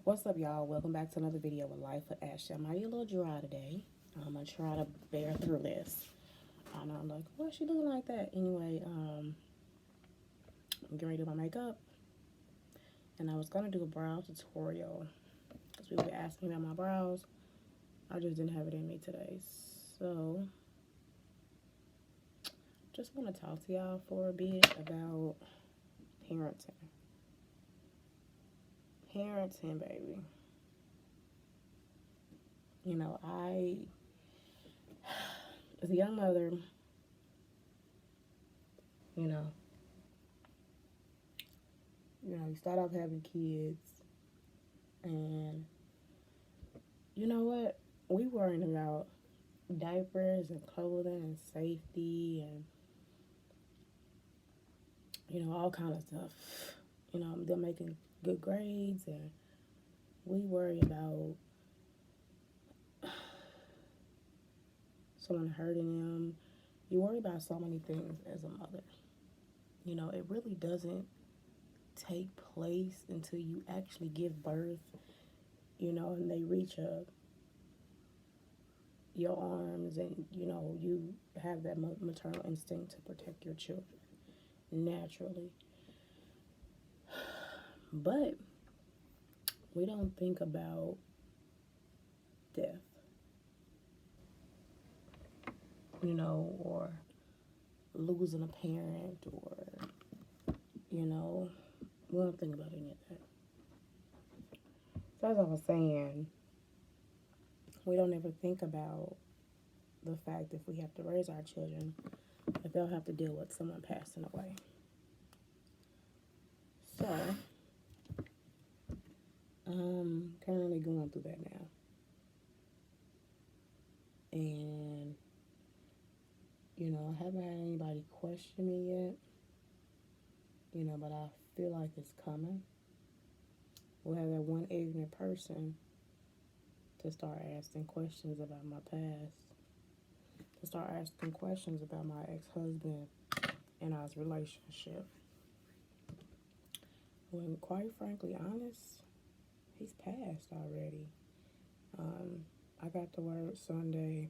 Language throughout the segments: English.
What's up, y'all? Welcome back to another video with Life with Ashley. I might be a little dry today. I'm gonna try to bear through this. I know I'm like, what's she looking like that? Anyway, I'm getting ready to do my makeup, and I was gonna do a brow tutorial because people were asking me about my brows. I just didn't have it in me today, so just want to talk to y'all for a bit about parenting. Parenting, baby. You know, as a young mother, you know, you start off having kids, and you know what? We worrying about diapers and clothing and safety and all kind of stuff. Them making good grades, and we worry about someone hurting them. You worry about so many things as a mother. It really doesn't take place until you actually give birth, and they reach up your arms, and you have that maternal instinct to protect your children naturally. But we don't think about death, or losing a parent, or we don't think about any of that. So as I was saying, we don't ever think about the fact that if we have to raise our children, that they'll have to deal with someone passing away. So, currently going through that now. And, I haven't had anybody question me yet, but I feel like it's coming. We'll have that one ignorant person to start asking questions about my past, to start asking questions about my ex-husband and our relationship. When, quite frankly, honest, he's passed already. I got the word Sunday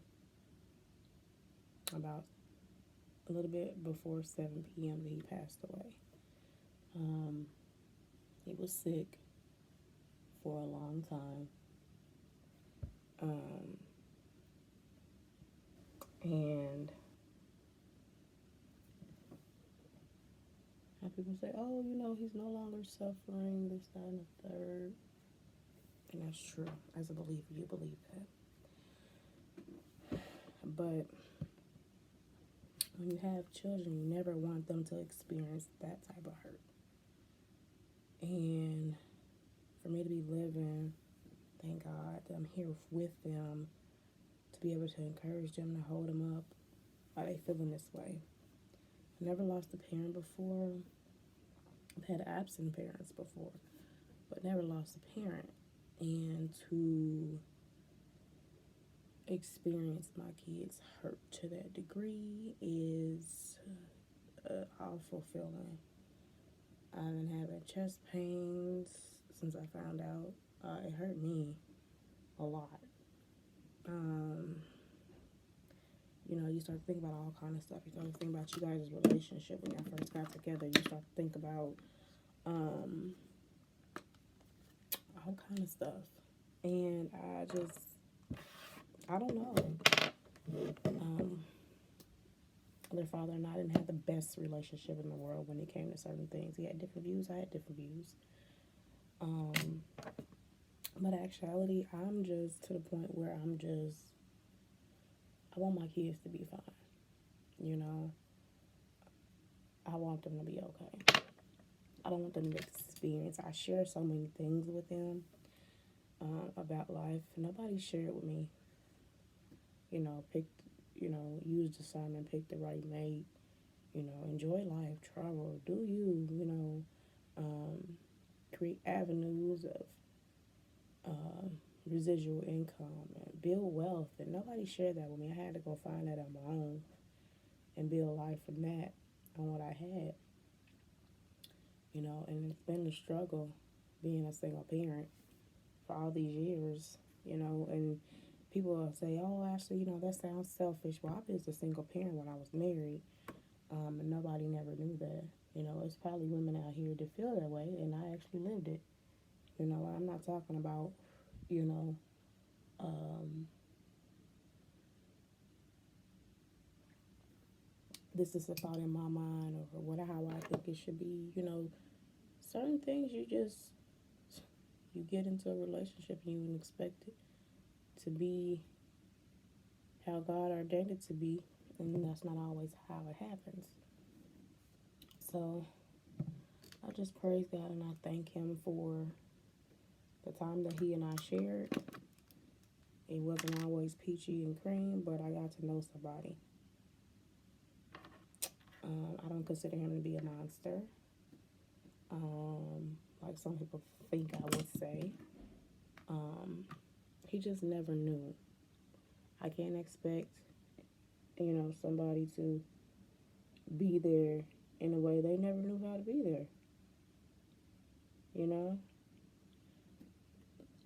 about a little bit before 7 p.m. that he passed away. He was sick for a long time. And people say, oh, he's no longer suffering, this, that, and the third. And that's true. As a believer, you believe that. But when you have children, you never want them to experience that type of hurt. And for me to be living, thank God that I'm here with them, to be able to encourage them, to hold them up while they feeling this way. I never lost a parent before. I've had absent parents before, but never lost a parent. And to experience my kids hurt to that degree is an awful feeling. I've been having chest pains since I found out. It hurt me a lot. You start to think about all kind of stuff. You start to think about you guys' relationship when y'all first got together. You start to think about all kind of stuff. And I don't know. Their father and I didn't have the best relationship in the world when it came to certain things. He had different views, I had different views. But actuality, I'm just to the point where I want my kids to be fine. I want them to be okay. I don't want them to experience. I share so many things with them about life. Nobody shared with me. Use discernment, pick the right mate. Enjoy life, travel, do you. Create avenues of residual income and build wealth. And nobody shared that with me. I had to go find that on my own and build life from that on what I had. And it's been a struggle being a single parent. for all these years, and people will say, oh, actually, that sounds selfish. Well, I was a single parent when I was married, and nobody never knew that. It's probably women out here that feel that way, and I actually lived it. I'm not talking about, you know, um, this is a thought in my mind or what how I think it should be. Certain things you get into a relationship and you expect it to be how God ordained it to be, and that's not always how it happens. So I just praise God and I thank Him for the time that He and I shared. It wasn't always peachy and cream, but I got to know somebody. I don't consider him to be a monster, like some people think I would say. He just never knew. I can't expect, somebody to be there in a way they never knew how to be there. You know,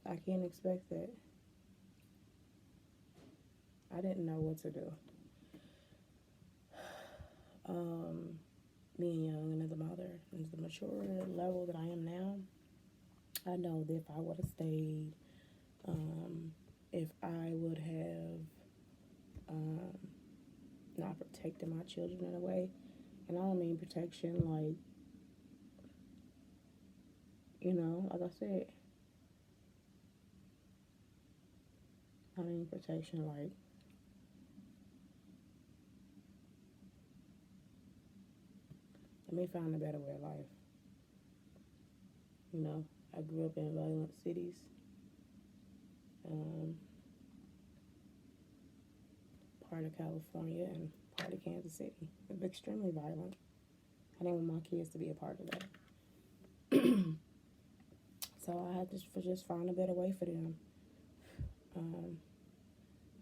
I can't expect that. I didn't know what to do. Um, Being young and as a mother, and as the mature level that I am now, I know that if I would have stayed, if I would have um, not protected my children in a way, and I don't mean protection like, like I said, I mean protection like, let me find a better way of life. You know, I grew up in violent cities, um, part of California and part of Kansas City. It's extremely violent. I didn't want my kids to be a part of that. So I had to just find a better way for them. Um,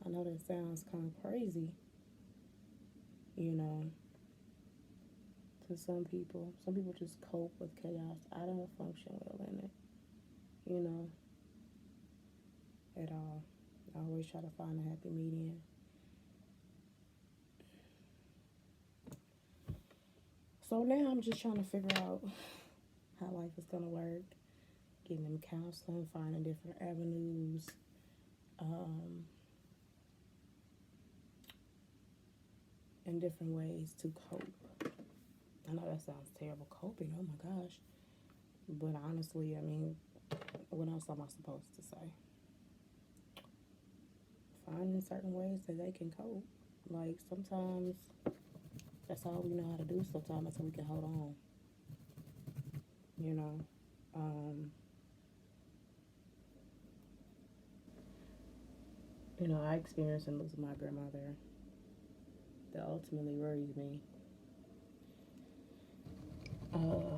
I know that sounds kind of crazy, you know, to some people. Some people just cope with chaos. I don't function well in it, you know, at all. I always try to find a happy medium. So now I'm just trying to figure out how life is going to work, getting them counseling, finding different avenues, um, and different ways to cope. I know that sounds terrible, coping, oh my gosh. But honestly, I mean, what else am I supposed to say? Finding certain ways that they can cope. Like sometimes that's all we know how to do. Sometimes that's how we can hold on. You know, um, I experienced and losing my grandmother. That ultimately worries me. Uh,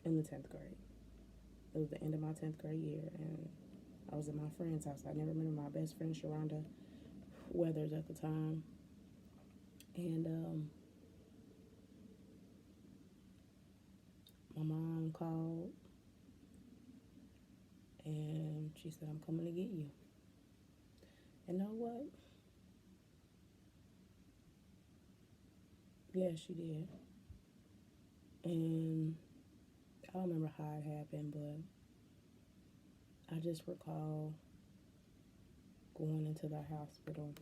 in the 10th grade, it was the end of my 10th grade year, and I was at my friend's house. I never remember my best friend Sharonda Weathers at the time, and my mom called and she said, I'm coming to get you. And know what? Yeah, she did. And I don't remember how it happened, but I just recall going into the hospital,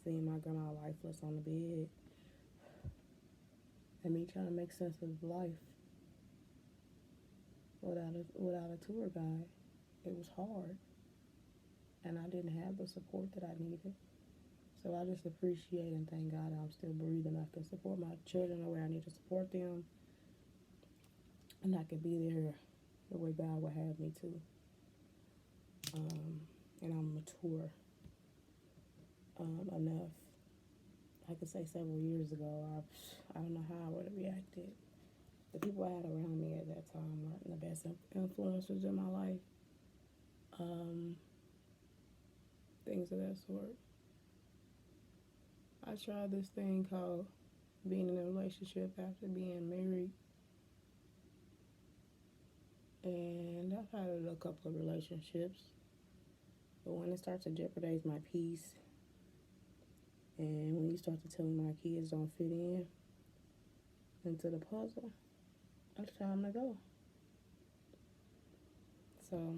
seeing my grandma lifeless on the bed, and me trying to make sense of life without a tour guide. It was hard, and I didn't have the support that I needed. So I just appreciate and thank God I'm still breathing. I can support my children the way I need to support them, and I can be there the way God would have me to. And I'm mature enough. I could say several years ago, I don't know how I would have reacted. The people I had around me at that time weren't the best influences in my life. Um, Things of that sort. I tried this thing called being in a relationship after being married And I've had a couple of relationships, but when it starts to jeopardize my peace, and when you start to tell me my kids don't fit in into the puzzle, it's time to go. So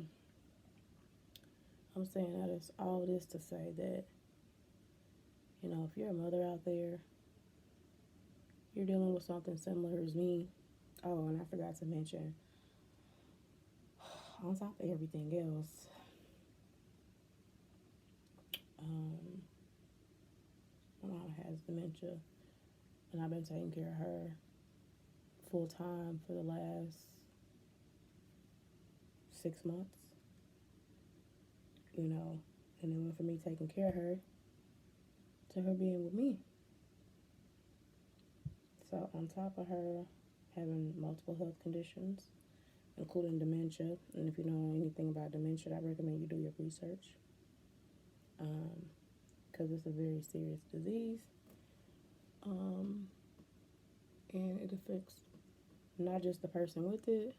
I'm saying that it's all this to say that, if you're a mother out there, you're dealing with something similar as me. Oh, and I forgot to mention, on top of everything else, um, my mom has dementia, and I've been taking care of her full time for the last 6 months, and it went from me taking care of her to her being with me. So, on top of her having multiple health conditions, including dementia, and if you know anything about dementia, I recommend you do your research because it's a very serious disease, um, and it affects not just the person with it,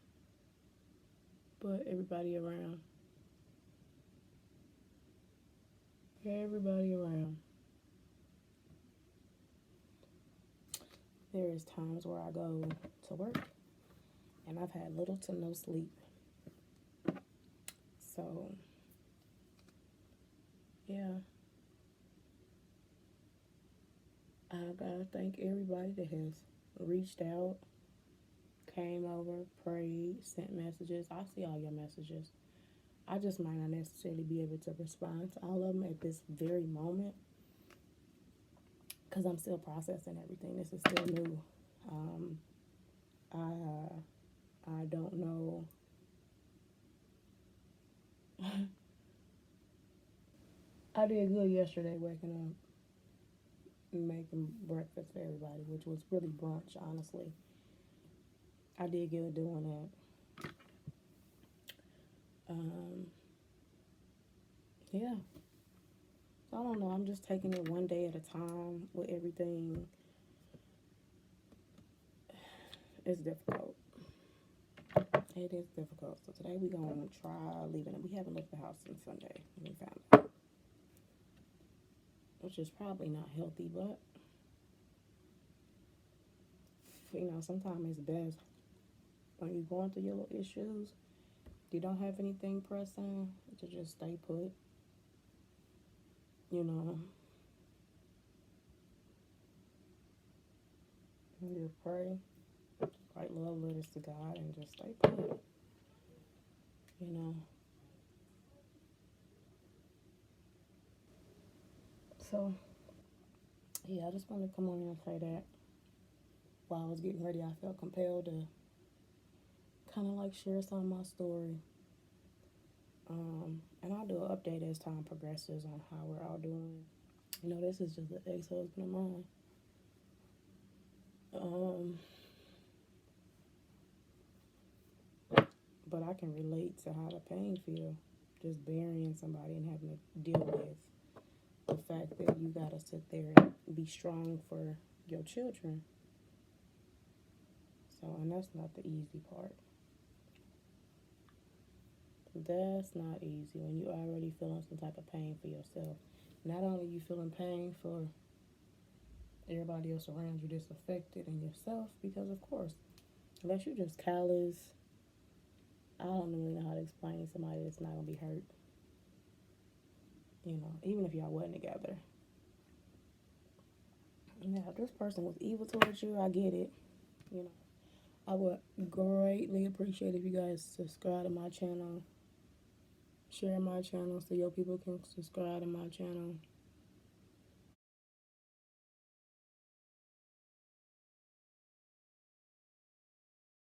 but everybody around. Everybody around. There is times where I go to work and I've had little to no sleep. So, yeah, I gotta thank everybody that has reached out, came over, prayed, sent messages. I see all your messages. I just might not necessarily be able to respond to all of them at this very moment because I'm still processing everything. This is still new. Um, I don't know. I did good yesterday waking up and making breakfast for everybody, which was really brunch, honestly. I did good doing that. Um, yeah. I don't know. I'm just taking it one day at a time with everything. It's difficult. It is difficult. So today we're going to try leaving it. We haven't left the house since Sunday when we found out, which is probably not healthy, but, sometimes it's best when you're going through your little issues, you don't have anything pressing, to just stay put, you know, and just pray, write love letters to God, and just stay put, you know. So, yeah, I just wanted to come on here and say that while I was getting ready, I felt compelled to kind of like share some of my story. And I'll do an update as time progresses on how we're all doing. This is just an ex-husband of mine. Um, but I can relate to how the pain feel, just burying somebody and having to deal with the fact that you gotta sit there and be strong for your children. So, and that's not the easy part. That's not easy when you already feeling some type of pain for yourself. Not only you feeling pain for everybody else around you that's affected and yourself, because of course, unless you're just callous, I don't really know how to explain to somebody that's not gonna be hurt. Even if y'all wasn't together. Now, if this person was evil towards you, I get it. You know, I would greatly appreciate if you guys subscribe to my channel, share my channel so your people can subscribe to my channel.